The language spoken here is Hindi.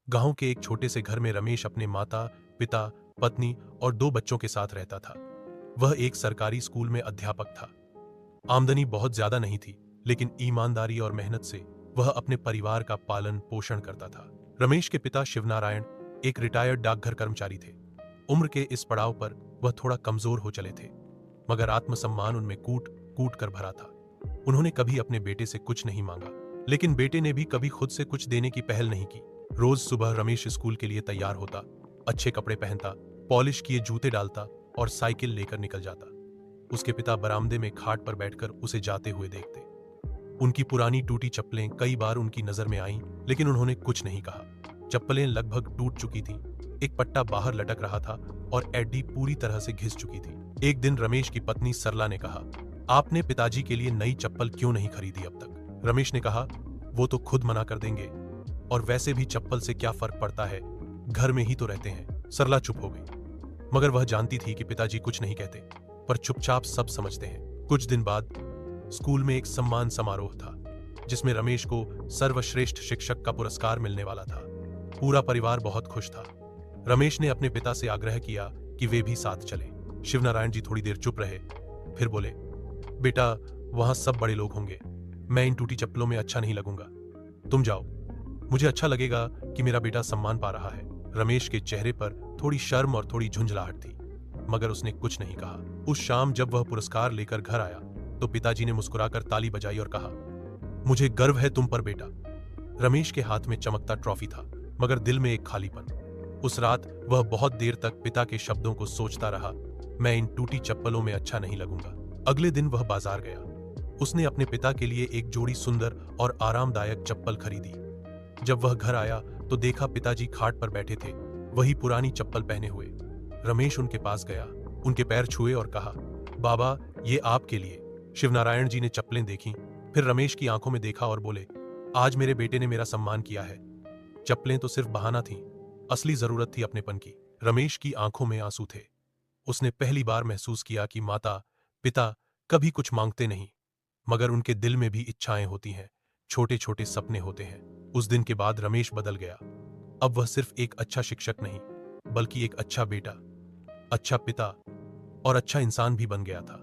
गांव के एक छोटे से घर में रमेश अपने माता, पिता, पत्नी और 2 बच्चों के साथ रहता था। वह एक सरकारी स्कूल में अध्यापक था। आमदनी बहुत ज्यादा नहीं थी, लेकिन ईमानदारी और मेहनत से वह अपने परिवार का पालन पोषण करता था। रमेश के पिता शिवनारायण एक रिटायर्ड डाकघर कर्मचारी थे। उम्र के इस पड़ाव पर वह थोड़ा कमजोर हो चले थे, मगर आत्मसम्मान उनमें कूट कूट कर भरा था। उन्होंने कभी अपने बेटे से कुछ नहीं मांगा, लेकिन बेटे ने भी कभी खुद से कुछ देने की पहल नहीं की। रोज सुबह रमेश स्कूल के लिए तैयार होता, अच्छे कपड़े पहनता, पॉलिश किए जूते डालता और साइकिल लेकर निकल जाता। उसके पिता बरामदे में खाट पर बैठकर उसे जाते हुए देखते। उनकी पुरानी टूटी चप्पलें कई बार उनकी नजर में आईं, लेकिन उन्होंने कुछ नहीं कहा। चप्पलें लगभग टूट चुकी थीं, एक पट्टा बाहर लटक रहा था और एडी पूरी तरह से घिस चुकी थी। एक दिन रमेश की पत्नी सरला ने कहा, आपने पिताजी के लिए नई चप्पल क्यों नहीं खरीदी अब तक? रमेश ने कहा, वो तो खुद मना कर देंगे, और वैसे भी चप्पल से क्या फर्क पड़ता है, घर में ही तो रहते हैं। सरला चुप हो गई, मगर वह जानती थी कि पिताजी कुछ नहीं कहते, पर चुपचाप सब समझते हैं। कुछ दिन बाद स्कूल में एक सम्मान समारोह था, जिसमें रमेश को सर्वश्रेष्ठ शिक्षक का पुरस्कार मिलने वाला था। पूरा परिवार बहुत खुश था। रमेश ने अपने पिता से आग्रह किया कि वे भी साथ चले। शिवनारायण जी थोड़ी देर चुप रहे, फिर बोले, बेटा, वहां सब बड़े लोग होंगे, मैं इन टूटी चप्पलों में अच्छा नहीं लगूंगा। तुम जाओ, मुझे अच्छा लगेगा कि मेरा बेटा सम्मान पा रहा है। रमेश के चेहरे पर थोड़ी शर्म और थोड़ी झुंझलाहट थी, मगर उसने कुछ नहीं कहा। उस शाम जब वह पुरस्कार लेकर घर आया, तो पिताजी ने मुस्कुराकर ताली बजाई और कहा, मुझे गर्व है तुम पर बेटा। रमेश के हाथ में चमकता ट्रॉफी था, मगर दिल में एक खालीपन। उस रात वह बहुत देर तक पिता के शब्दों को सोचता रहा, मैं इन टूटी चप्पलों में अच्छा नहीं लगूंगा। अगले दिन वह बाजार गया। उसने अपने पिता के लिए एक जोड़ी सुंदर और आरामदायक चप्पल खरीदी। जब वह घर आया तो देखा पिताजी खाट पर बैठे थे, वही पुरानी चप्पल पहने हुए। रमेश उनके पास गया, उनके पैर छुए और कहा, बाबा, ये आपके लिए। शिवनारायण जी ने चप्पलें देखी, फिर रमेश की आंखों में देखा और बोले, आज मेरे बेटे ने मेरा सम्मान किया है। चप्पलें तो सिर्फ बहाना थीं, असली जरूरत थी अपनेपन की। रमेश की आंखों में आंसू थे। उसने पहली बार महसूस किया कि माता, पिता कभी कुछ मांगते नहीं, मगर उनके दिल में भी इच्छाएं होती हैं, छोटे छोटे सपने होते हैं। उस दिन के बाद रमेश बदल गया। अब वह सिर्फ एक अच्छा शिक्षक नहीं, बल्कि एक अच्छा बेटा, अच्छा पिता और अच्छा इंसान भी बन गया था।